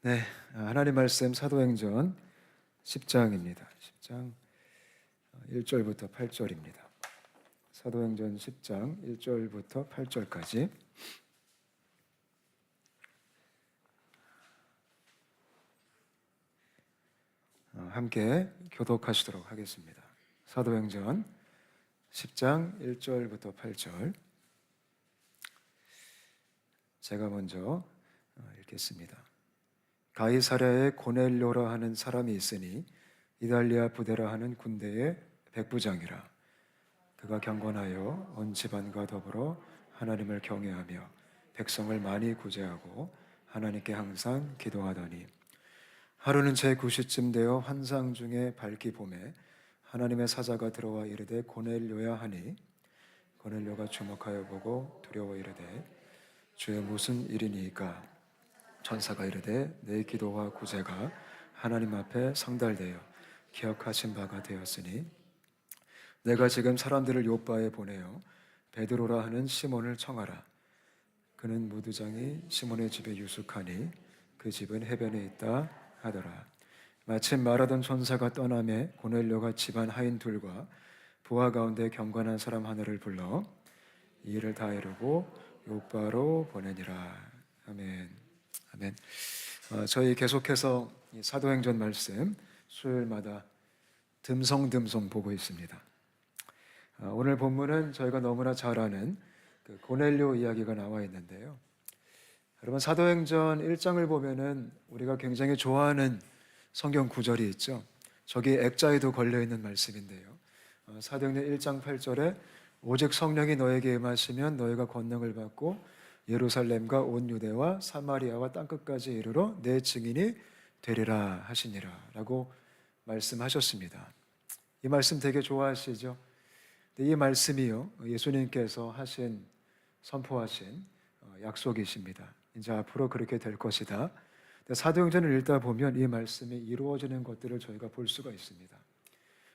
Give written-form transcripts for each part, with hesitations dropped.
네, 하나님 말씀 사도행전 10장입니다. 10장 1절부터 8절입니다. 사도행전 10장 1절부터 8절까지 함께 교독하시도록 하겠습니다. 사도행전 10장 1절부터 8절 제가 먼저 읽겠습니다. 가이사랴에 고넬료라 하는 사람이 있으니 이달리아 부대라 하는 군대의 백부장이라. 그가 경건하여 온 집안과 더불어 하나님을 경외하며 백성을 많이 구제하고 하나님께 항상 기도하더니, 하루는 제9시쯤 되어 환상 중에 밝기 봄에 하나님의 사자가 들어와 이르되 고넬료야 하니, 고넬료가 주목하여 보고 두려워 이르되 주여 무슨 일이니이까? 천사가 이르되 내 기도와 구제가 하나님 앞에 상달되어 기억하신 바가 되었으니 내가 지금 사람들을 요바에 보내어 베드로라 하는 시몬을 청하라. 그는 무두장이 시몬의 집에 유숙하니 그 집은 해변에 있다 하더라. 마침 말하던 천사가 떠나매 고넬료가 집안 하인 둘과 부하 가운데 경건한 사람 하나를 불러 이 일을 다 이루고 요바로 보내니라. 아멘. 아멘. 저희 계속해서 이 사도행전 말씀 수요일마다 듬성듬성 보고 있습니다. 오늘 본문은 저희가 너무나 잘 아는 그 고넬료 이야기가 나와 있는데요. 여러분, 사도행전 1장을 보면은 우리가 굉장히 좋아하는 성경 구절이 있죠. 저기 액자에도 걸려 있는 말씀인데요. 사도행전 1장 8절에 오직 성령이 너에게 임하시면 너희가 권능을 받고 예루살렘과 온 유대와 사마리아와 땅끝까지 이르러 내 증인이 되리라 하시니라 라고 말씀하셨습니다. 이 말씀 되게 좋아하시죠? 이 말씀이요, 예수님께서 선포하신 약속이십니다. 이제 앞으로 그렇게 될 것이다. 사도행전을 읽다 보면 이 말씀이 이루어지는 것들을 저희가 볼 수가 있습니다.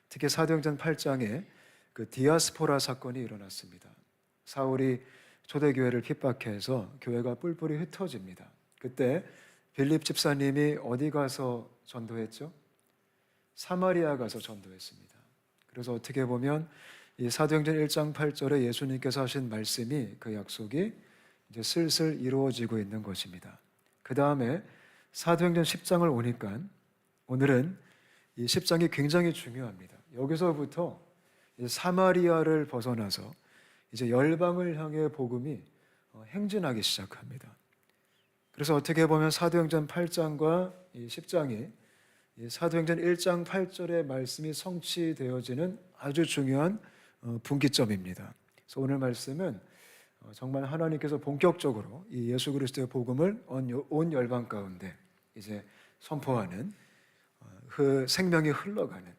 특히 사도행전 8장에 그 디아스포라 사건이 일어났습니다. 사울이 초대교회를 핍박해서 교회가 뿔뿔이 흩어집니다. 그때 빌립 집사님이 어디 가서 전도했죠? 사마리아 가서 전도했습니다. 그래서 어떻게 보면 이 사도행전 1장 8절에 예수님께서 하신 말씀이, 그 약속이 이제 슬슬 이루어지고 있는 것입니다. 그 다음에 사도행전 10장을 오니까 오늘은 이 10장이 굉장히 중요합니다. 여기서부터 사마리아를 벗어나서 이제 열방을 향해 복음이 행진하기 시작합니다. 그래서 어떻게 보면 사도행전 8장과 이 10장이 사도행전 1장 8절의 말씀이 성취되어지는 아주 중요한 분기점입니다. 그래서 오늘 말씀은 정말 하나님께서 본격적으로 이 예수 그리스도의 복음을 온 열방 가운데 이제 선포하는 그 생명이 흘러가는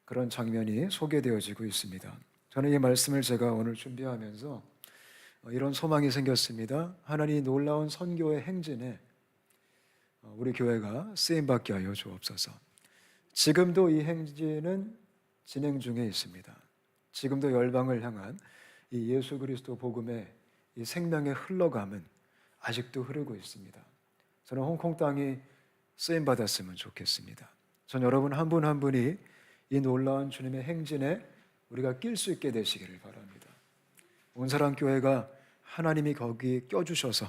그런 장면이 소개되어지고 있습니다. 저는 이 말씀을 제가 오늘 준비하면서 이런 소망이 생겼습니다. 하나님이 놀라운 선교의 행진에 우리 교회가 쓰임받게 하여 주옵소서. 지금도 이 행진은 진행 중에 있습니다. 지금도 열방을 향한 이 예수 그리스도 복음의 이 생명의 흘러감은 아직도 흐르고 있습니다. 저는 홍콩 땅이 쓰임받았으면 좋겠습니다. 전 여러분 한 분 한 분이 이 놀라운 주님의 행진에 우리가 낄 수 있게 되시기를 바랍니다. 온사랑교회가 하나님이 거기 껴주셔서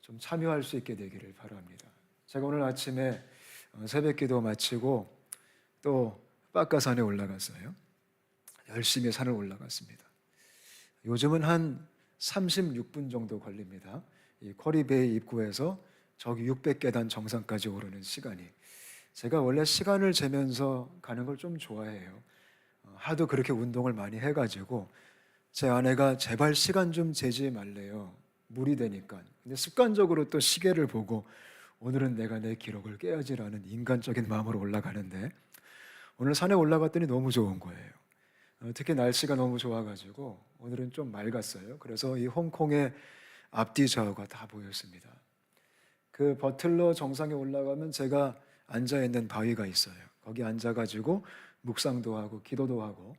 좀 참여할 수 있게 되기를 바랍니다. 제가 오늘 아침에 새벽기도 마치고 또 빠까산에 올라갔어요. 열심히 산을 올라갔습니다. 요즘은 한 36분 정도 걸립니다. 이 커리베이 입구에서 저기 600계단 정상까지 오르는 시간이. 제가 원래 시간을 재면서 가는 걸 좀 좋아해요. 하도 그렇게 운동을 많이 해가지고 제 아내가 제발 시간 좀 재지 말래요. 무리 되니까. 근데 습관적으로 또 시계를 보고 오늘은 내가 내 기록을 깨야지라는 인간적인 마음으로 올라가는데 오늘 산에 올라갔더니 너무 좋은 거예요. 특히 날씨가 너무 좋아가지고 오늘은 좀 맑았어요. 그래서 이 홍콩의 앞뒤 좌우가 다 보였습니다. 그 버틀러 정상에 올라가면 제가 앉아있는 바위가 있어요. 거기 앉아가지고 묵상도 하고 기도도 하고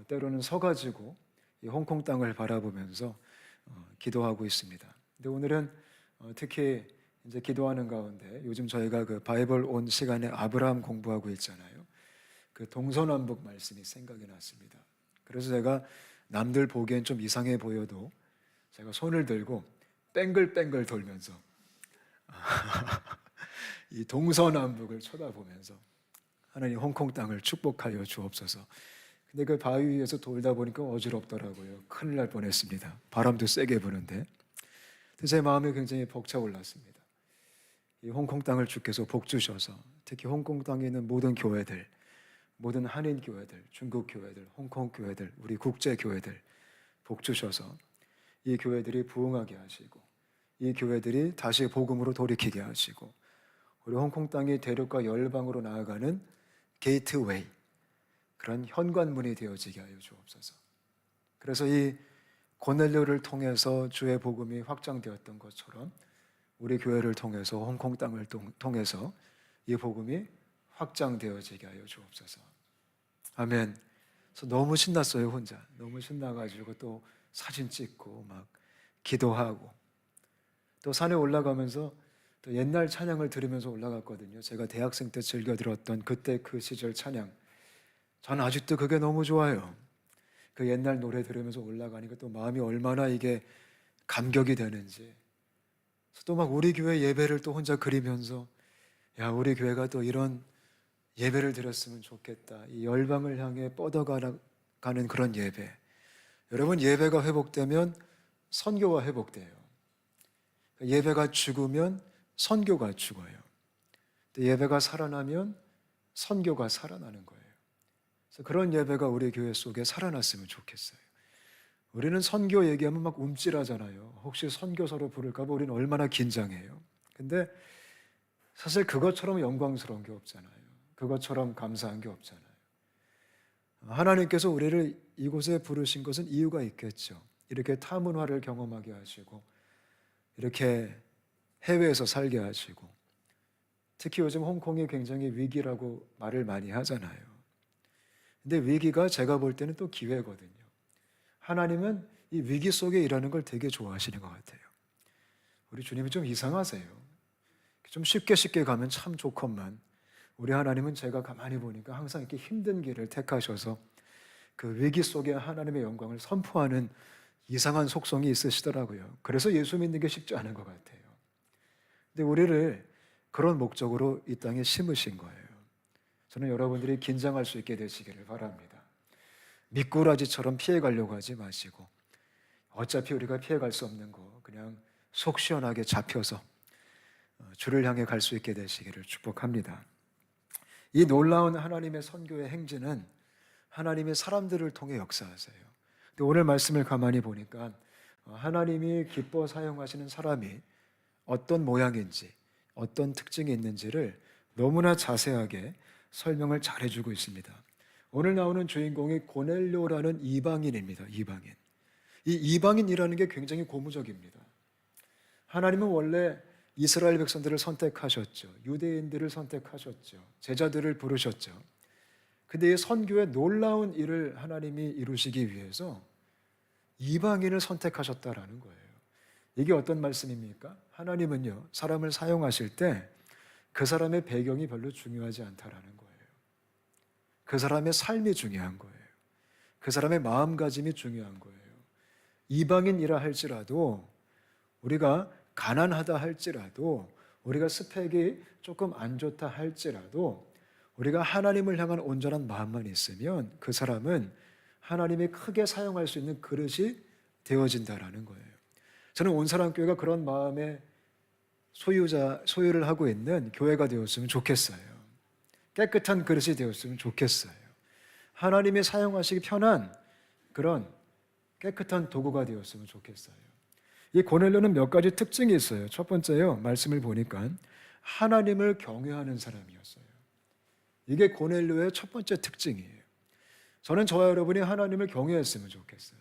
때로는 서가지고 이 홍콩 땅을 바라보면서 기도하고 있습니다. 근데 오늘은 특히 이제 기도하는 가운데 요즘 저희가 그 바이블 온 시간에 아브라함 공부하고 있잖아요. 그 동서남북 말씀이 생각이 났습니다. 그래서 제가 남들 보기엔 좀 이상해 보여도 제가 손을 들고 뺑글뺑글 돌면서 이 동서남북을 쳐다보면서 하나님 홍콩 땅을 축복하여 주옵소서. 근데 그 바위 위에서 돌다 보니까 어지럽더라고요. 큰일 날 뻔했습니다. 바람도 세게 부는데 제 마음이 굉장히 벅차올랐습니다. 이 홍콩 땅을 주께서 복 주셔서 특히 홍콩 땅에 있는 모든 교회들, 모든 한인 교회들, 중국 교회들, 홍콩 교회들, 우리 국제 교회들 복 주셔서 이 교회들이 부흥하게 하시고 이 교회들이 다시 복음으로 돌이키게 하시고 우리 홍콩 땅이 대륙과 열방으로 나아가는 게이트웨이, 그런 현관문이 되어지게 하여 주옵소서. 그래서 이 고넬료를 통해서 주의 복음이 확장되었던 것처럼 우리 교회를 통해서 홍콩 땅을 통해서 이 복음이 확장되어지게 하여 주옵소서. 아멘. 그래서 너무 신났어요. 혼자 너무 신나가지고 또 사진 찍고 막 기도하고 또 산에 올라가면서 또 옛날 찬양을 들으면서 올라갔거든요. 제가 대학생 때 즐겨 들었던 그때 그 시절 찬양, 저는 아직도 그게 너무 좋아요. 그 옛날 노래 들으면서 올라가니까 또 마음이 얼마나 이게 감격이 되는지. 또 막 우리 교회 예배를 또 혼자 그리면서 야, 우리 교회가 또 이런 예배를 드렸으면 좋겠다. 이 열방을 향해 뻗어가는 그런 예배. 여러분, 예배가 회복되면 선교가 회복돼요. 예배가 죽으면 선교가 죽어요. 예배가 살아나면 선교가 살아나는 거예요. 그래서 그런 예배가 우리 교회 속에 살아났으면 좋겠어요. 우리는 선교 얘기하면 막 움찔하잖아요. 혹시 선교사로 부를까 봐 우리는 얼마나 긴장해요. 근데 사실 그것처럼 영광스러운 게 없잖아요. 그것처럼 감사한 게 없잖아요. 하나님께서 우리를 이곳에 부르신 것은 이유가 있겠죠. 이렇게 타문화를 경험하게 하시고 이렇게 해외에서 살게 하시고 특히 요즘 홍콩이 굉장히 위기라고 말을 많이 하잖아요. 근데 위기가 제가 볼 때는 또 기회거든요. 하나님은 이 위기 속에 일하는 걸 되게 좋아하시는 것 같아요. 우리 주님이 좀 이상하세요. 좀 쉽게 가면 참 좋건만 우리 하나님은 제가 가만히 보니까 항상 이렇게 힘든 길을 택하셔서 그 위기 속에 하나님의 영광을 선포하는 이상한 속성이 있으시더라고요. 그래서 예수 믿는 게 쉽지 않은 것 같아요. 근데 우리를 그런 목적으로 이 땅에 심으신 거예요. 저는 여러분들이 긴장할 수 있게 되시기를 바랍니다. 미꾸라지처럼 피해가려고 하지 마시고 어차피 우리가 피해갈 수 없는 거 그냥 속 시원하게 잡혀서 주를 향해 갈 수 있게 되시기를 축복합니다. 이 놀라운 하나님의 선교의 행진은 하나님의 사람들을 통해 역사하세요. 근데 오늘 말씀을 가만히 보니까 하나님이 기뻐 사용하시는 사람이 어떤 모양인지 어떤 특징이 있는지를 너무나 자세하게 설명을 잘해주고 있습니다. 오늘 나오는 주인공이 고넬료라는 이방인입니다. 이방인. 이 이방인이라는 게 굉장히 고무적입니다. 하나님은 원래 이스라엘 백성들을 선택하셨죠. 유대인들을 선택하셨죠. 제자들을 부르셨죠. 근데 이 선교의 놀라운 일을 하나님이 이루시기 위해서 이방인을 선택하셨다라는 거예요. 이게 어떤 말씀입니까? 하나님은요, 사람을 사용하실 때 그 사람의 배경이 별로 중요하지 않다라는 거예요. 그 사람의 삶이 중요한 거예요. 그 사람의 마음가짐이 중요한 거예요. 이방인이라 할지라도 우리가 가난하다 할지라도 우리가 스펙이 조금 안 좋다 할지라도 우리가 하나님을 향한 온전한 마음만 있으면 그 사람은 하나님이 크게 사용할 수 있는 그릇이 되어진다라는 거예요. 저는 온사랑교회가 그런 마음의 소유를 하고 있는 교회가 되었으면 좋겠어요. 깨끗한 그릇이 되었으면 좋겠어요. 하나님이 사용하시기 편한 그런 깨끗한 도구가 되었으면 좋겠어요. 이 고넬료는 몇 가지 특징이 있어요. 첫 번째요, 말씀을 보니까 하나님을 경외하는 사람이었어요. 이게 고넬료의 첫 번째 특징이에요. 저는 저와 여러분이 하나님을 경외했으면 좋겠어요.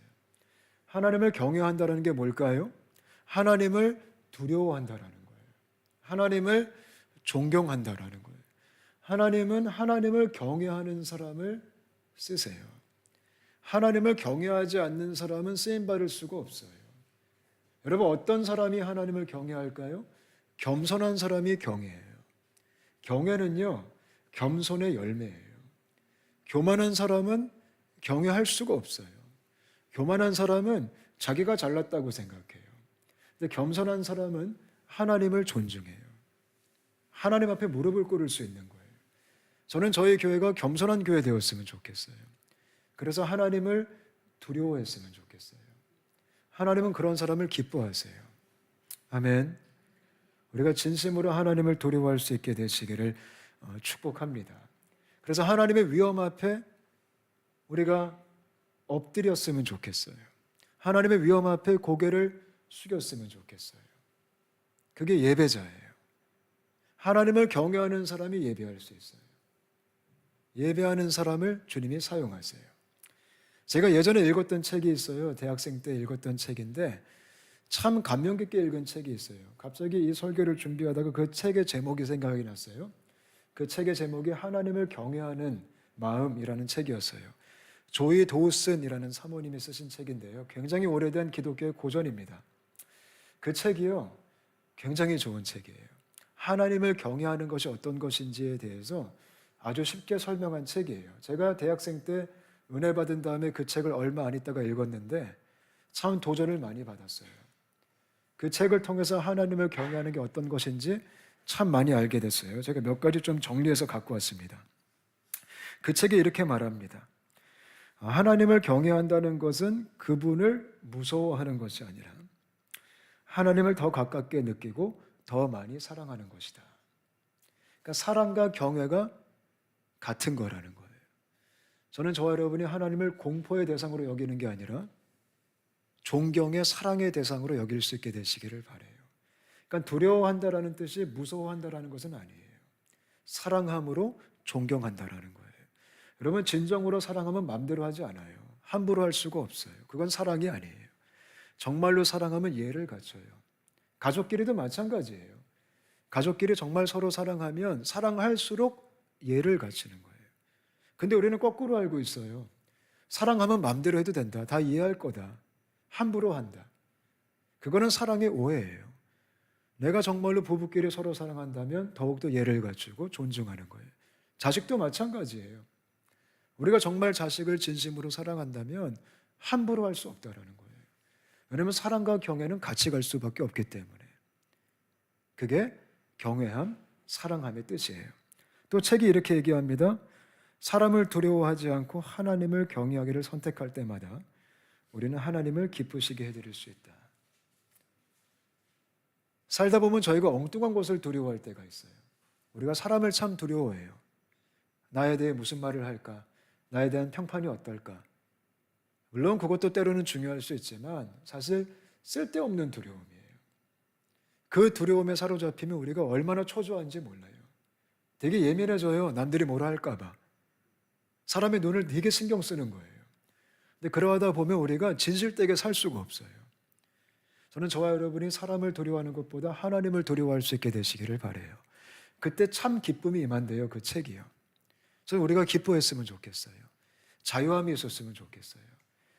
하나님을 경외한다는 게 뭘까요? 하나님을 두려워한다라는 거예요. 하나님을 존경한다라는 거예요. 하나님은 하나님을 경외하는 사람을 쓰세요. 하나님을 경외하지 않는 사람은 쓰임받을 수가 없어요. 여러분, 어떤 사람이 하나님을 경외할까요? 겸손한 사람이 경외해요. 경외는요, 겸손의 열매예요. 교만한 사람은 경외할 수가 없어요. 교만한 사람은 자기가 잘났다고 생각해요. 근데 겸손한 사람은 하나님을 존중해요. 하나님 앞에 무릎을 꿇을 수 있는 거예요. 저는 저희 교회가 겸손한 교회 되었으면 좋겠어요. 그래서 하나님을 두려워했으면 좋겠어요. 하나님은 그런 사람을 기뻐하세요. 아멘. 우리가 진심으로 하나님을 두려워할 수 있게 되시기를 축복합니다. 그래서 하나님의 위엄 앞에 우리가 엎드렸으면 좋겠어요. 하나님의 위엄 앞에 고개를 숙였으면 좋겠어요. 그게 예배자예요. 하나님을 경외하는 사람이 예배할 수 있어요. 예배하는 사람을 주님이 사용하세요. 제가 예전에 읽었던 책이 있어요. 대학생 때 읽었던 책인데 참 감명 깊게 읽은 책이 있어요. 갑자기 이 설교를 준비하다가 그 책의 제목이 생각이 났어요. 그 책의 제목이 하나님을 경외하는 마음이라는 책이었어요. 조이 도우슨이라는 사모님이 쓰신 책인데요. 굉장히 오래된 기독교의 고전입니다. 그 책이요, 굉장히 좋은 책이에요. 하나님을 경외하는 것이 어떤 것인지에 대해서 아주 쉽게 설명한 책이에요. 제가 대학생 때 은혜 받은 다음에 그 책을 얼마 안 있다가 읽었는데 참 도전을 많이 받았어요. 그 책을 통해서 하나님을 경외하는 게 어떤 것인지 참 많이 알게 됐어요. 제가 몇 가지 좀 정리해서 갖고 왔습니다. 그 책에 이렇게 말합니다. 하나님을 경외한다는 것은 그분을 무서워하는 것이 아니라 하나님을 더 가깝게 느끼고 더 많이 사랑하는 것이다. 그러니까 사랑과 경외가 같은 거라는 거예요. 저는 저와 여러분이 하나님을 공포의 대상으로 여기는 게 아니라 존경의 사랑의 대상으로 여길 수 있게 되시기를 바라요. 그러니까 두려워한다라는 뜻이 무서워한다라는 것은 아니에요. 사랑함으로 존경한다라는 거예요. 여러분, 진정으로 사랑하면 마음대로 하지 않아요. 함부로 할 수가 없어요. 그건 사랑이 아니에요. 정말로 사랑하면 예를 갖춰요. 가족끼리도 마찬가지예요. 가족끼리 정말 서로 사랑하면 사랑할수록 예를 갖추는 거예요. 근데 우리는 거꾸로 알고 있어요. 사랑하면 마음대로 해도 된다. 다 이해할 거다. 함부로 한다. 그거는 사랑의 오해예요. 내가 정말로 부부끼리 서로 사랑한다면 더욱더 예를 갖추고 존중하는 거예요. 자식도 마찬가지예요. 우리가 정말 자식을 진심으로 사랑한다면 함부로 할 수 없다라는 거예요. 왜냐하면 사랑과 경외는 같이 갈 수밖에 없기 때문에. 그게 경외함, 사랑함의 뜻이에요. 또 책이 이렇게 얘기합니다. 사람을 두려워하지 않고 하나님을 경외하기를 선택할 때마다 우리는 하나님을 기쁘시게 해드릴 수 있다. 살다 보면 저희가 엉뚱한 것을 두려워할 때가 있어요. 우리가 사람을 참 두려워해요. 나에 대해 무슨 말을 할까? 나에 대한 평판이 어떨까? 물론 그것도 때로는 중요할 수 있지만 사실 쓸데없는 두려움이에요. 그 두려움에 사로잡히면 우리가 얼마나 초조한지 몰라요. 되게 예민해져요. 남들이 뭐라 할까 봐. 사람의 눈을 되게 신경 쓰는 거예요. 근데 그러하다 보면 우리가 진실되게 살 수가 없어요. 저는 저와 여러분이 사람을 두려워하는 것보다 하나님을 두려워할 수 있게 되시기를 바라요. 그때 참 기쁨이 임한대요. 그 책이요. 저는 우리가 기뻐했으면 좋겠어요. 자유함이 있었으면 좋겠어요.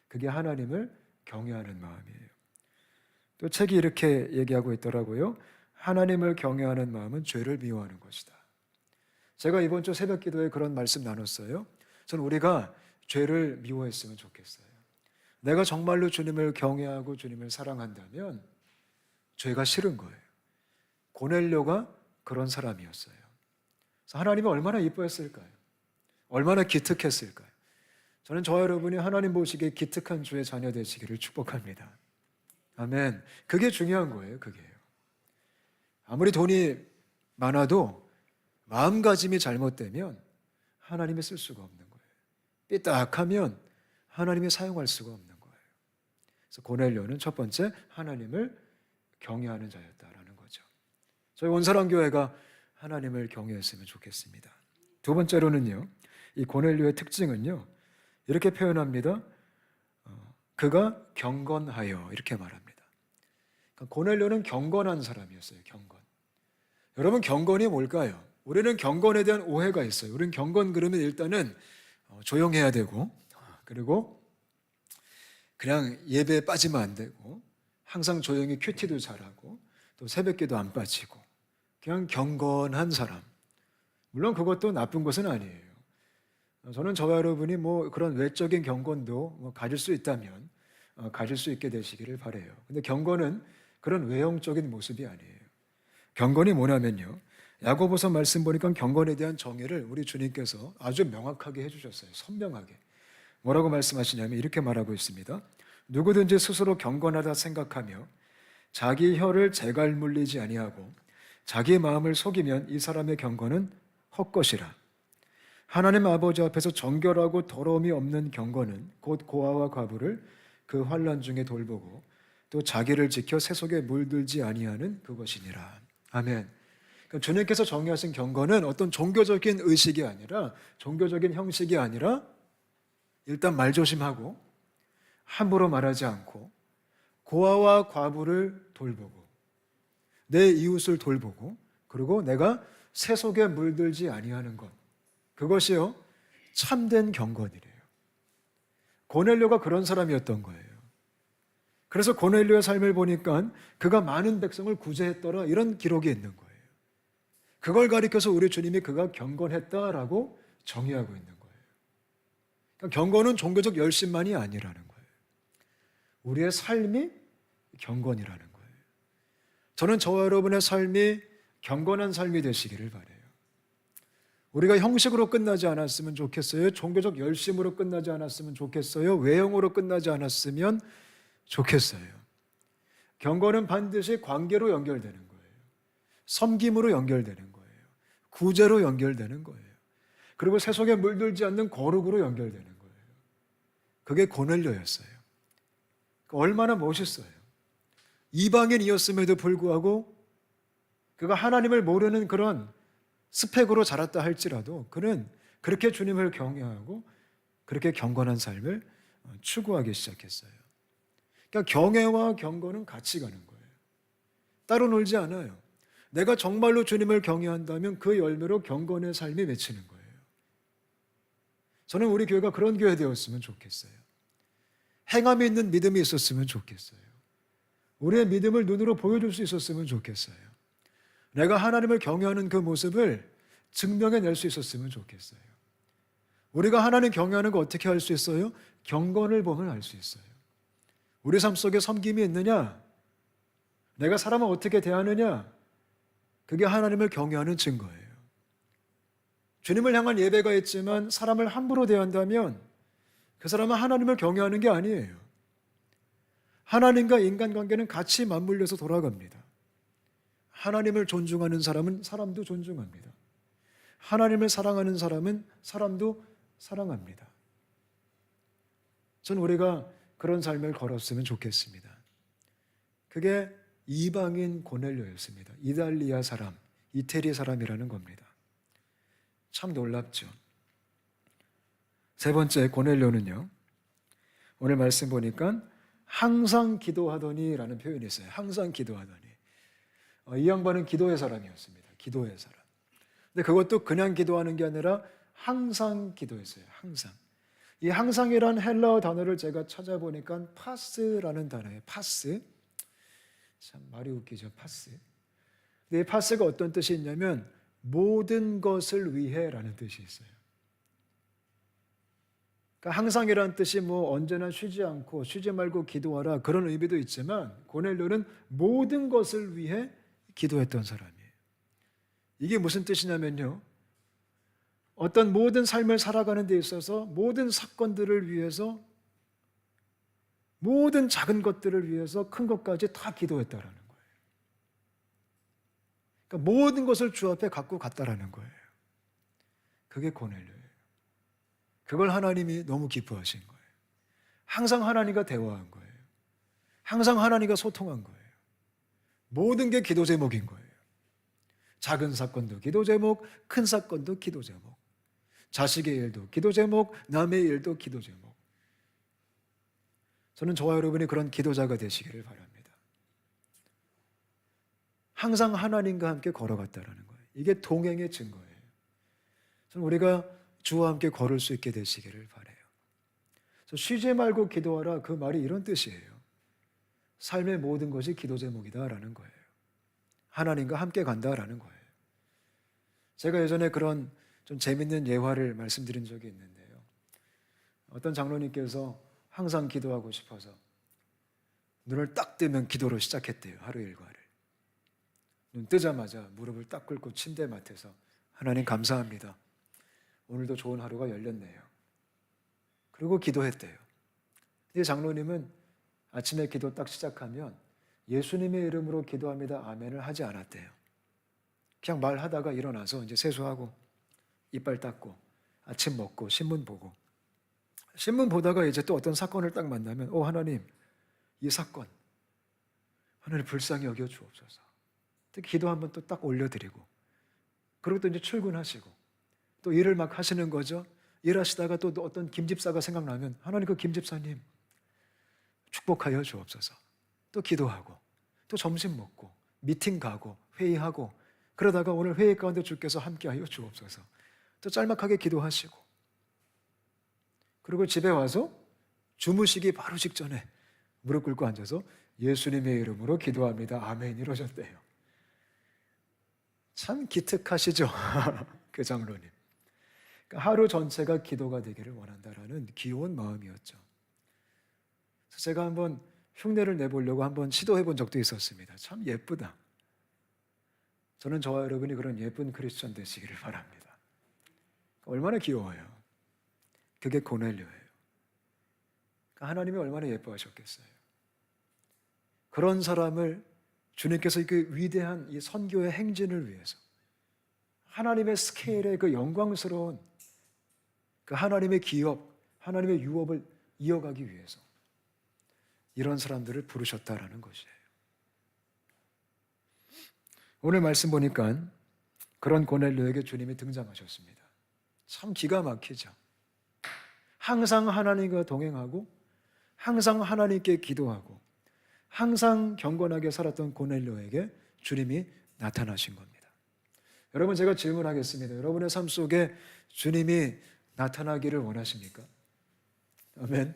그게 하나님을 경외하는 마음이에요. 또 책이 이렇게 얘기하고 있더라고요. 하나님을 경외하는 마음은 죄를 미워하는 것이다. 제가 이번 주 새벽 기도에 그런 말씀 나눴어요. 저는 우리가 죄를 미워했으면 좋겠어요. 내가 정말로 주님을 경외하고 주님을 사랑한다면 죄가 싫은 거예요. 고넬료가 그런 사람이었어요. 그래서 하나님이 얼마나 이뻐했을까요? 얼마나 기특했을까요? 저는 저와 여러분이 하나님 보시기에 기특한 주의 자녀 되시기를 축복합니다. 아멘. 그게 중요한 거예요. 그게요. 아무리 돈이 많아도 마음가짐이 잘못되면 하나님이 쓸 수가 없는 거예요. 삐딱하면 하나님이 사용할 수가 없는 거예요. 그래서 고넬료는 첫 번째 하나님을 경외하는 자였다라는 거죠. 저희 온사랑교회가 하나님을 경외했으면 좋겠습니다. 두 번째로는요, 이 고넬료의 특징은요, 이렇게 표현합니다. 그가 경건하여 이렇게 말합니다. 그러니까 고넬료는 경건한 사람이었어요. 경건. 여러분, 경건이 뭘까요? 우리는 경건에 대한 오해가 있어요. 우리는 경건 그러면 일단은 조용해야 되고, 그리고 그냥 예배에 빠지면 안 되고, 항상 조용히 큐티도 잘하고, 또 새벽기도 안 빠지고, 그냥 경건한 사람. 물론 그것도 나쁜 것은 아니에요. 저는 저와 여러분이 뭐 그런 외적인 경건도 뭐 가질 수 있다면 가질 수 있게 되시기를 바라요. 근데 경건은 그런 외형적인 모습이 아니에요. 경건이 뭐냐면요. 야고보서 말씀 보니까 경건에 대한 정의를 우리 주님께서 아주 명확하게 해주셨어요. 선명하게. 뭐라고 말씀하시냐면 이렇게 말하고 있습니다. 누구든지 스스로 경건하다 생각하며 자기 혀를 재갈 물리지 아니하고 자기 마음을 속이면 이 사람의 경건은 헛것이라. 하나님 아버지 앞에서 정결하고 더러움이 없는 경건은 곧 고아와 과부를 그 환난 중에 돌보고 또 자기를 지켜 세속에 물들지 아니하는 그것이니라. 아멘. 그러니까 주님께서 정의하신 경건은 어떤 종교적인 의식이 아니라, 종교적인 형식이 아니라 일단 말조심하고 함부로 말하지 않고 고아와 과부를 돌보고 내 이웃을 돌보고 그리고 내가 세속에 물들지 아니하는 것, 그것이요 참된 경건이래요. 고넬료가 그런 사람이었던 거예요. 그래서 고넬료의 삶을 보니까 그가 많은 백성을 구제했더라, 이런 기록이 있는 거예요. 그걸 가리켜서 우리 주님이 그가 경건했다라고 정의하고 있는 거예요. 그러니까 경건은 종교적 열심만이 아니라는 거예요. 우리의 삶이 경건이라는 거예요. 저는 저와 여러분의 삶이 경건한 삶이 되시기를 바라요. 우리가 형식으로 끝나지 않았으면 좋겠어요. 종교적 열심으로 끝나지 않았으면 좋겠어요. 외형으로 끝나지 않았으면 좋겠어요. 경건은 반드시 관계로 연결되는 거예요. 섬김으로 연결되는 거예요. 구제로 연결되는 거예요. 그리고 세속에 물들지 않는 거룩으로 연결되는 거예요. 그게 고넬료였어요. 얼마나 멋있어요. 이방인이었음에도 불구하고 그가 하나님을 모르는 그런 스펙으로 자랐다 할지라도 그는 그렇게 주님을 경외하고 그렇게 경건한 삶을 추구하기 시작했어요. 그러니까 경외와 경건은 같이 가는 거예요. 따로 놀지 않아요. 내가 정말로 주님을 경외한다면 그 열매로 경건의 삶이 맺히는 거예요. 저는 우리 교회가 그런 교회 되었으면 좋겠어요. 행함이 있는 믿음이 있었으면 좋겠어요. 우리의 믿음을 눈으로 보여줄 수 있었으면 좋겠어요. 내가 하나님을 경외하는 그 모습을 증명해낼 수 있었으면 좋겠어요. 우리가 하나님 경외하는 거 어떻게 할 수 있어요? 경건을 보면 알 수 있어요. 우리 삶 속에 섬김이 있느냐? 내가 사람을 어떻게 대하느냐? 그게 하나님을 경외하는 증거예요. 주님을 향한 예배가 있지만 사람을 함부로 대한다면 그 사람은 하나님을 경외하는 게 아니에요. 하나님과 인간관계는 같이 맞물려서 돌아갑니다. 하나님을 존중하는 사람은 사람도 존중합니다. 하나님을 사랑하는 사람은 사람도 사랑합니다. 전 우리가 그런 삶을 걸었으면 좋겠습니다. 그게 이방인 고넬료였습니다. 이달리아 사람, 이태리 사람이라는 겁니다. 참 놀랍죠. 세 번째 고넬료는요, 오늘 말씀 보니까 항상 기도하더니라는 표현이 있어요. 항상 기도하더니. 이 양반은 기도의 사람이었습니다. 기도의 사람. 근데 그것도 그냥 기도하는 게 아니라 항상 기도했어요. 항상. 이 항상이란 헬라어 단어를 제가 찾아보니까 파스라는 단어예요. 파스. 참 말이 웃기죠. 파스. 근데 이 파스가 어떤 뜻이 있냐면 모든 것을 위해라는 뜻이 있어요. 그러니까 항상이라는 뜻이 뭐 언제나 쉬지 않고 쉬지 말고 기도하라 그런 의미도 있지만 고넬료는 모든 것을 위해 기도했던 사람이에요. 이게 무슨 뜻이냐면요, 어떤 모든 삶을 살아가는 데 있어서 모든 사건들을 위해서, 모든 작은 것들을 위해서 큰 것까지 다 기도했다라는 거예요. 그러니까 모든 것을 주 앞에 갖고 갔다라는 거예요. 그게 고넬료예요. 그걸 하나님이 너무 기뻐하신 거예요. 항상 하나님과 대화한 거예요. 항상 하나님과 소통한 거예요. 모든 게 기도 제목인 거예요. 작은 사건도 기도 제목, 큰 사건도 기도 제목. 자식의 일도 기도 제목, 남의 일도 기도 제목. 저는 저와 여러분이 그런 기도자가 되시기를 바랍니다. 항상 하나님과 함께 걸어갔다라는 거예요. 이게 동행의 증거예요. 저는 우리가 주와 함께 걸을 수 있게 되시기를 바라요. 쉬지 말고 기도하라, 그 말이 이런 뜻이에요. 삶의 모든 것이 기도 제목이다라는 거예요. 하나님과 함께 간다라는 거예요. 제가 예전에 그런 좀 재밌는 예화를 말씀드린 적이 있는데요. 어떤 장로님께서 항상 기도하고 싶어서 눈을 딱 뜨면 기도로 시작했대요. 하루 일과를. 눈 뜨자마자 무릎을 딱 꿇고 침대맡에서 하나님 감사합니다. 오늘도 좋은 하루가 열렸네요. 그리고 기도했대요. 이 장로님은 아침에 기도 딱 시작하면 예수님의 이름으로 기도합니다. 아멘을 하지 않았대요. 그냥 말하다가 일어나서 이제 세수하고 이빨 닦고 아침 먹고 신문 보고 신문 보다가 이제 또 어떤 사건을 딱 만나면 하나님 이 사건 하나님 불쌍히 여겨 주옵소서. 기도 한번 또 딱 올려드리고 그리고 또 이제 출근하시고 또 일을 막 하시는 거죠. 일하시다가 또 어떤 김집사가 생각나면 하나님 그 김집사님 축복하여 주옵소서. 또 기도하고 또 점심 먹고 미팅 가고 회의하고 그러다가 오늘 회의 가운데 주께서 함께하여 주옵소서. 또 짤막하게 기도하시고 그리고 집에 와서 주무시기 바로 직전에 무릎 꿇고 앉아서 예수님의 이름으로 기도합니다. 아멘 이러셨대요. 참 기특하시죠? 그 장로님. 그러니까 하루 전체가 기도가 되기를 원한다라는 귀여운 마음이었죠. 그래서 제가 한번 흉내를 내보려고 한번 시도해 본 적도 있었습니다. 참 예쁘다. 저는 저와 여러분이 그런 예쁜 크리스천 되시기를 바랍니다. 얼마나 귀여워요. 그게 고넬료예요. 그러니까 하나님이 얼마나 예뻐하셨겠어요. 그런 사람을 주님께서 그 위대한 이 선교의 행진을 위해서 하나님의 스케일의 그 영광스러운 그 하나님의 기업, 하나님의 유업을 이어가기 위해서 이런 사람들을 부르셨다라는 것이에요. 오늘 말씀 보니까 그런 고넬료에게 주님이 등장하셨습니다. 참 기가 막히죠. 항상 하나님과 동행하고 항상 하나님께 기도하고 항상 경건하게 살았던 고넬료에게 주님이 나타나신 겁니다. 여러분 제가 질문하겠습니다. 여러분의 삶 속에 주님이 나타나기를 원하십니까? 아멘.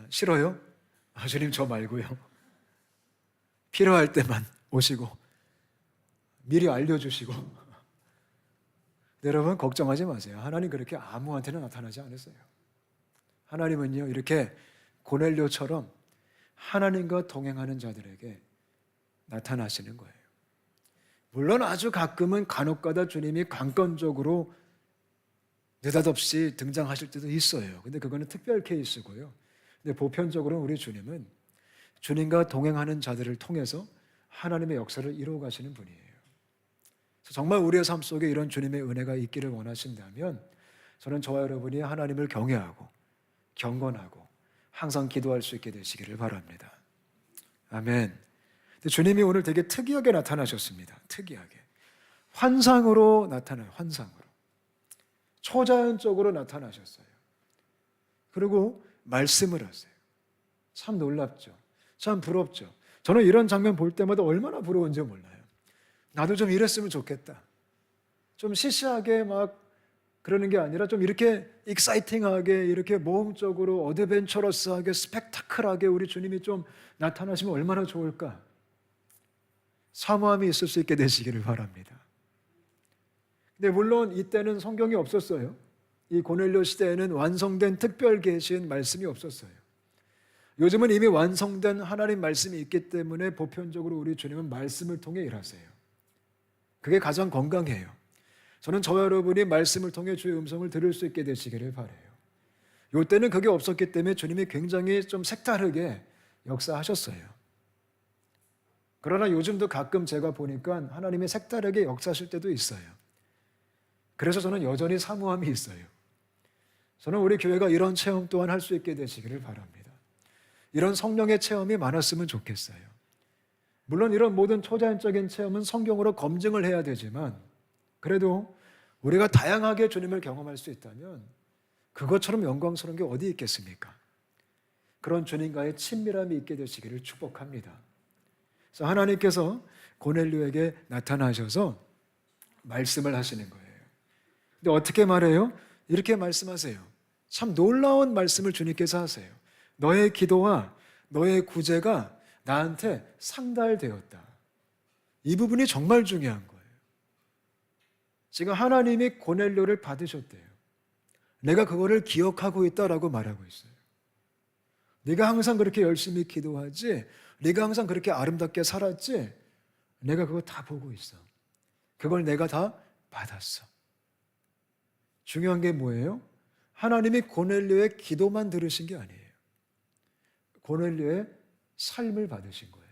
싫어요? 주님 저 말고요. 필요할 때만 오시고 미리 알려주시고 여러분 걱정하지 마세요. 하나님 그렇게 아무한테나 나타나지 않으세요. 하나님은요 이렇게 고넬료처럼 하나님과 동행하는 자들에게 나타나시는 거예요. 물론 아주 가끔은 간혹가다 주님이 관건적으로 느닷없이 등장하실 때도 있어요. 근데 그거는 특별 케이스고요. 근데 보편적으로 우리 주님은 주님과 동행하는 자들을 통해서 하나님의 역사를 이루어 가시는 분이에요. 그래서 정말 우리의 삶 속에 이런 주님의 은혜가 있기를 원하신다면 저는 저와 여러분이 하나님을 경외하고 경건하고 항상 기도할 수 있게 되시기를 바랍니다. 아멘. 근데 주님이 오늘 되게 특이하게 나타나셨습니다. 특이하게. 환상으로 나타나요. 환상으로. 초자연적으로 나타나셨어요. 그리고 말씀을 하세요. 참 놀랍죠. 참 부럽죠. 저는 이런 장면 볼 때마다 얼마나 부러운지 몰라요. 나도 좀 이랬으면 좋겠다. 좀 시시하게 막 그러는 게 아니라 좀 이렇게 익사이팅하게 이렇게 모험적으로 어드벤처러스하게 스펙타클하게 우리 주님이 좀 나타나시면 얼마나 좋을까? 사모함이 있을 수 있게 되시기를 바랍니다. 근데 물론 이때는 성경이 없었어요. 이 고넬료 시대에는 완성된 특별 계시인 말씀이 없었어요. 요즘은 이미 완성된 하나님 말씀이 있기 때문에 보편적으로 우리 주님은 말씀을 통해 일하세요. 그게 가장 건강해요. 저는 저와 여러분이 말씀을 통해 주의 음성을 들을 수 있게 되시기를 바라요. 이때는 그게 없었기 때문에 주님이 굉장히 좀 색다르게 역사하셨어요. 그러나 요즘도 가끔 제가 보니까 하나님이 색다르게 역사하실 때도 있어요. 그래서 저는 여전히 사모함이 있어요. 저는 우리 교회가 이런 체험 또한 할 수 있게 되시기를 바랍니다. 이런 성령의 체험이 많았으면 좋겠어요. 물론 이런 모든 초자연적인 체험은 성경으로 검증을 해야 되지만 그래도 우리가 다양하게 주님을 경험할 수 있다면 그것처럼 영광스러운 게 어디 있겠습니까? 그런 주님과의 친밀함이 있게 되시기를 축복합니다. 그래서 하나님께서 고넬료에게 나타나셔서 말씀을 하시는 거예요. 근데 어떻게 말해요? 이렇게 말씀하세요. 참 놀라운 말씀을 주님께서 하세요. 너의 기도와 너의 구제가 나한테 상달되었다. 이 부분이 정말 중요한 거예요. 지금 하나님이 고넬료를 받으셨대요. 내가 그거를 기억하고 있다라고 말하고 있어요. 네가 항상 그렇게 열심히 기도하지, 네가 항상 그렇게 아름답게 살았지, 내가 그거 다 보고 있어. 그걸 내가 다 받았어. 중요한 게 뭐예요? 하나님이 고넬료의 기도만 들으신 게 아니에요. 고넬료의 삶을 받으신 거예요.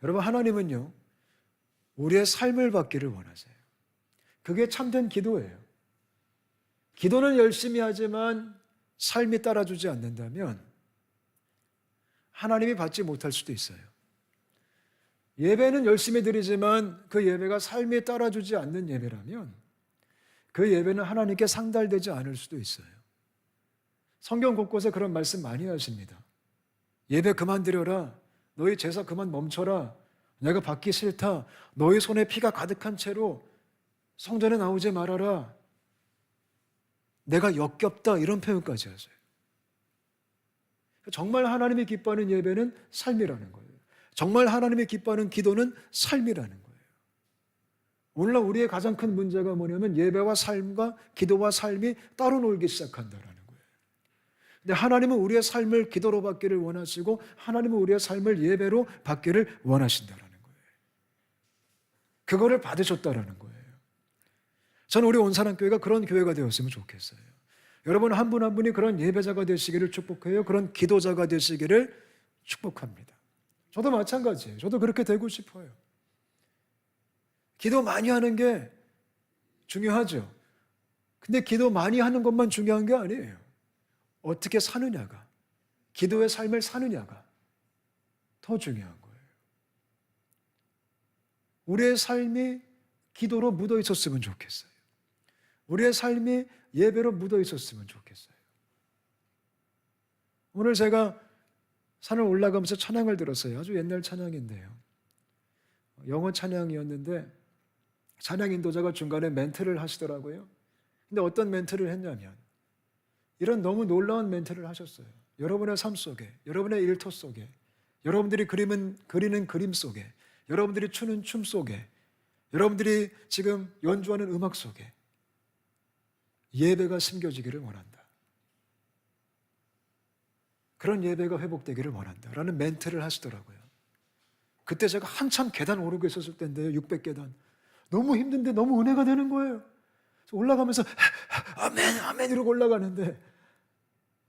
여러분, 하나님은요, 우리의 삶을 받기를 원하세요. 그게 참된 기도예요. 기도는 열심히 하지만 삶이 따라주지 않는다면 하나님이 받지 못할 수도 있어요. 예배는 열심히 드리지만 그 예배가 삶이 따라주지 않는 예배라면 그 예배는 하나님께 상달되지 않을 수도 있어요. 성경 곳곳에 그런 말씀 많이 하십니다. 예배 그만 드려라. 너희 제사 그만 멈춰라. 내가 받기 싫다. 너희 손에 피가 가득한 채로 성전에 나오지 말아라. 내가 역겹다. 이런 표현까지 하세요. 정말 하나님이 기뻐하는 예배는 삶이라는 거예요. 정말 하나님이 기뻐하는 기도는 삶이라는 거예요. 오늘날 우리의 가장 큰 문제가 뭐냐면 예배와 삶과 기도와 삶이 따로 놀기 시작한다라는 거예요. 근데 하나님은 우리의 삶을 기도로 받기를 원하시고 하나님은 우리의 삶을 예배로 받기를 원하신다라는 거예요. 그거를 받으셨다라는 거예요. 저는 우리 온사랑교회가 그런 교회가 되었으면 좋겠어요. 여러분 한 분 한 분이 그런 예배자가 되시기를 축복해요. 그런 기도자가 되시기를 축복합니다. 저도 마찬가지예요. 저도 그렇게 되고 싶어요. 기도 많이 하는 게 중요하죠. 근데 기도 많이 하는 것만 중요한 게 아니에요. 어떻게 사느냐가, 기도의 삶을 사느냐가 더 중요한 거예요. 우리의 삶이 기도로 묻어 있었으면 좋겠어요. 우리의 삶이 예배로 묻어 있었으면 좋겠어요. 오늘 제가 산을 올라가면서 찬양을 들었어요. 아주 옛날 찬양인데요. 영어 찬양이었는데 찬양 인도자가 중간에 멘트를 하시더라고요. 근데 어떤 멘트를 했냐면 이런 너무 놀라운 멘트를 하셨어요. 여러분의 삶 속에, 여러분의 일터 속에, 여러분들이 그리는 그림 속에, 여러분들이 추는 춤 속에, 여러분들이 지금 연주하는 음악 속에 예배가 심겨지기를 원한다. 그런 예배가 회복되기를 원한다. 라는 멘트를 하시더라고요. 그때 제가 한참 계단 오르고 있었을 때인데요. 600계단. 너무 힘든데 너무 은혜가 되는 거예요. 올라가면서 아멘, 아멘 이러고 올라가는데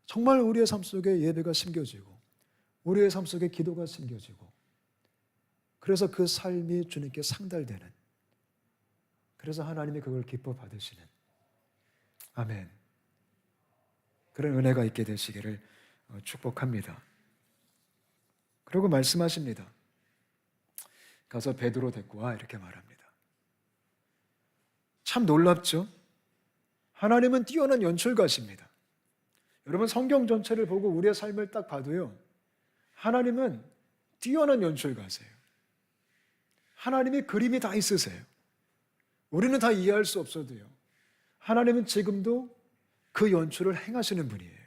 정말 우리의 삶 속에 예배가 심겨지고 우리의 삶 속에 기도가 심겨지고 그래서 그 삶이 주님께 상달되는, 그래서 하나님이 그걸 기뻐 받으시는, 아멘, 그런 은혜가 있게 되시기를 축복합니다. 그리고 말씀하십니다. 가서 베드로 데리고 와, 이렇게 말합니다. 참 놀랍죠? 하나님은 뛰어난 연출가십니다. 여러분 성경 전체를 보고 우리의 삶을 딱 봐도요, 하나님은 뛰어난 연출가세요. 하나님이 그림이 다 있으세요. 우리는 다 이해할 수 없어도요, 하나님은 지금도 그 연출을 행하시는 분이에요.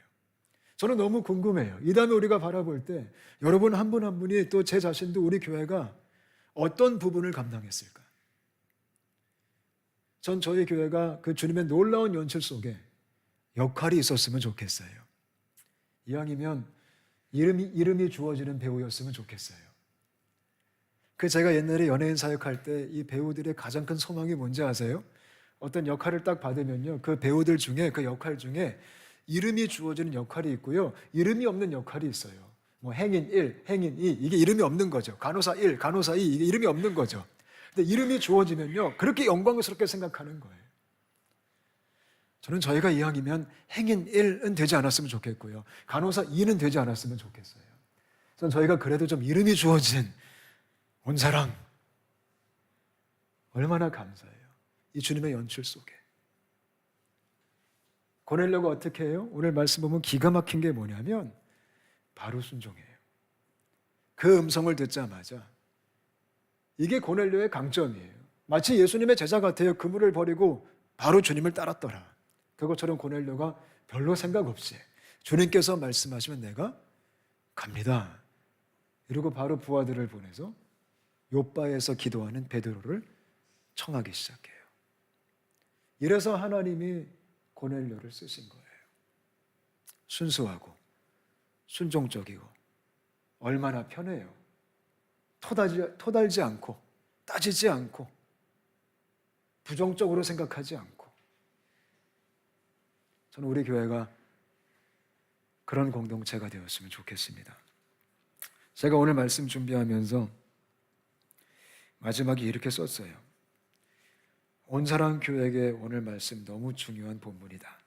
저는 너무 궁금해요. 이 다음에 우리가 바라볼 때 여러분 한 분 한 분이 또 제 자신도 우리 교회가 어떤 부분을 감당했을까? 전 저희 교회가 그 주님의 놀라운 연출 속에 역할이 있었으면 좋겠어요. 이왕이면 이름이 주어지는 배우였으면 좋겠어요. 그 제가 옛날에 연예인 사역할 때 이 배우들의 가장 큰 소망이 뭔지 아세요? 어떤 역할을 딱 받으면요, 그 배우들 중에, 그 역할 중에 이름이 주어지는 역할이 있고요, 이름이 없는 역할이 있어요. 뭐 행인 1, 행인 2, 이게 이름이 없는 거죠. 간호사 1, 간호사 2, 이게 이름이 없는 거죠. 근데 이름이 주어지면요, 그렇게 영광스럽게 생각하는 거예요. 저는 저희가 이왕이면 행인 1은 되지 않았으면 좋겠고요, 간호사 2는 되지 않았으면 좋겠어요. 저는 저희가 그래도 좀 이름이 주어진 온사랑, 얼마나 감사해요. 이 주님의 연출 속에. 고넬료가 어떻게 해요? 오늘 말씀 보면 기가 막힌 게 뭐냐면 바로 순종해요. 그 음성을 듣자마자, 이게 고넬료의 강점이에요. 마치 예수님의 제자 같아요. 그물을 버리고 바로 주님을 따랐더라. 그것처럼 고넬료가 별로 생각 없이 주님께서 말씀하시면 내가 갑니다, 이러고 바로 부하들을 보내서 요바에서 기도하는 베드로를 청하기 시작해요. 이래서 하나님이 고넬료를 쓰신 거예요. 순수하고 순종적이고 얼마나 편해요. 토달지 않고 따지지 않고 부정적으로 생각하지 않고. 저는 우리 교회가 그런 공동체가 되었으면 좋겠습니다. 제가 오늘 말씀 준비하면서 마지막에 이렇게 썼어요. 온사랑 교회에게 오늘 말씀 너무 중요한 본문이다.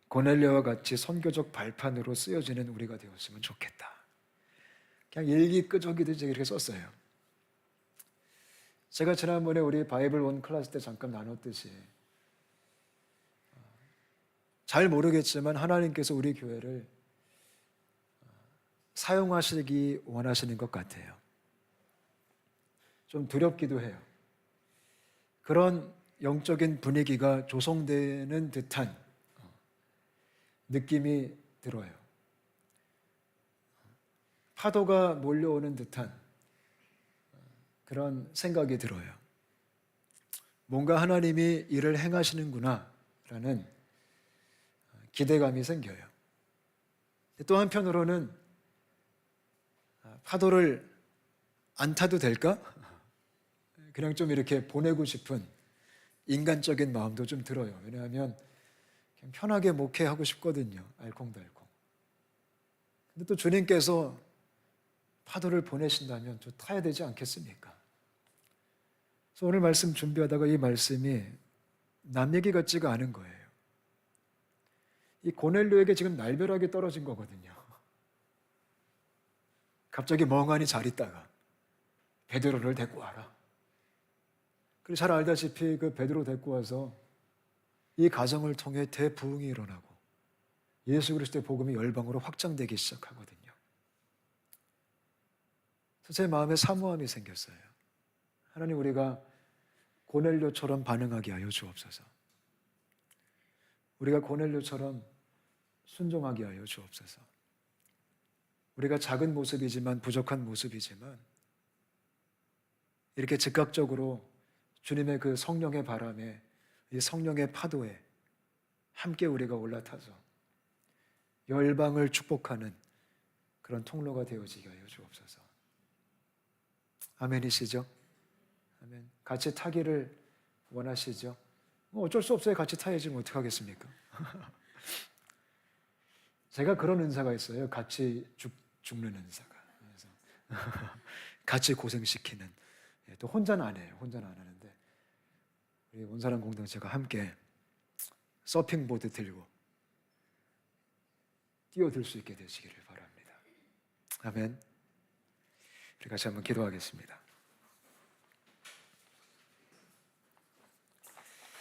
고넬료와 같이 선교적 발판으로 쓰여지는 우리가 되었으면 좋겠다. 그냥 일기 끄적이듯이 이렇게 썼어요. 제가 지난번에 우리 바이블 원 클래스 때 잠깐 나눴듯이 잘 모르겠지만 하나님께서 우리 교회를 사용하시기 원하시는 것 같아요. 좀 두렵기도 해요. 그런 영적인 분위기가 조성되는 듯한 느낌이 들어요. 파도가 몰려오는 듯한 그런 생각이 들어요. 뭔가 하나님이 일을 행하시는구나 라는 기대감이 생겨요. 또 한편으로는 파도를 안 타도 될까? 그냥 좀 이렇게 보내고 싶은 인간적인 마음도 좀 들어요. 왜냐하면 그냥 편하게 목회하고 싶거든요. 알콩달콩. 근데 또 주님께서 파도를 보내신다면 또 타야 되지 않겠습니까? 그래서 오늘 말씀 준비하다가 이 말씀이 남 얘기 같지가 않은 거예요. 이 고넬료에게 지금 날벼락이 떨어진 거거든요. 갑자기 멍하니 잘 있다가 베드로를 데리고 와라. 그리고 잘 알다시피 그 베드로 데리고 와서 이 가정을 통해 대부흥이 일어나고 예수 그리스도의 복음이 열방으로 확장되기 시작하거든요. 그래서 제 마음에 사모함이 생겼어요. 하나님, 우리가 고넬료처럼 반응하게 하여 주옵소서. 우리가 고넬료처럼 순종하게 하여 주옵소서. 우리가 작은 모습이지만, 부족한 모습이지만 이렇게 즉각적으로 주님의 그 성령의 바람에, 이 성령의 파도에 함께 우리가 올라타서 열방을 축복하는 그런 통로가 되어지게 하여 주옵소서. 아멘이시죠? 아멘. 같이 타기를 원하시죠? 어쩔 수 없어요. 같이 타야지 뭐 어떡하겠습니까? 제가 그런 은사가 있어요. 같이 죽는 은사가. 그래서 같이 고생시키는. 또 혼자는 안 해요. 혼자는 안 하는데 우리 온사람 공동체가 함께 서핑보드 들고 뛰어들 수 있게 되시기를 바랍니다. 아멘. 우리 같이 한번 기도하겠습니다.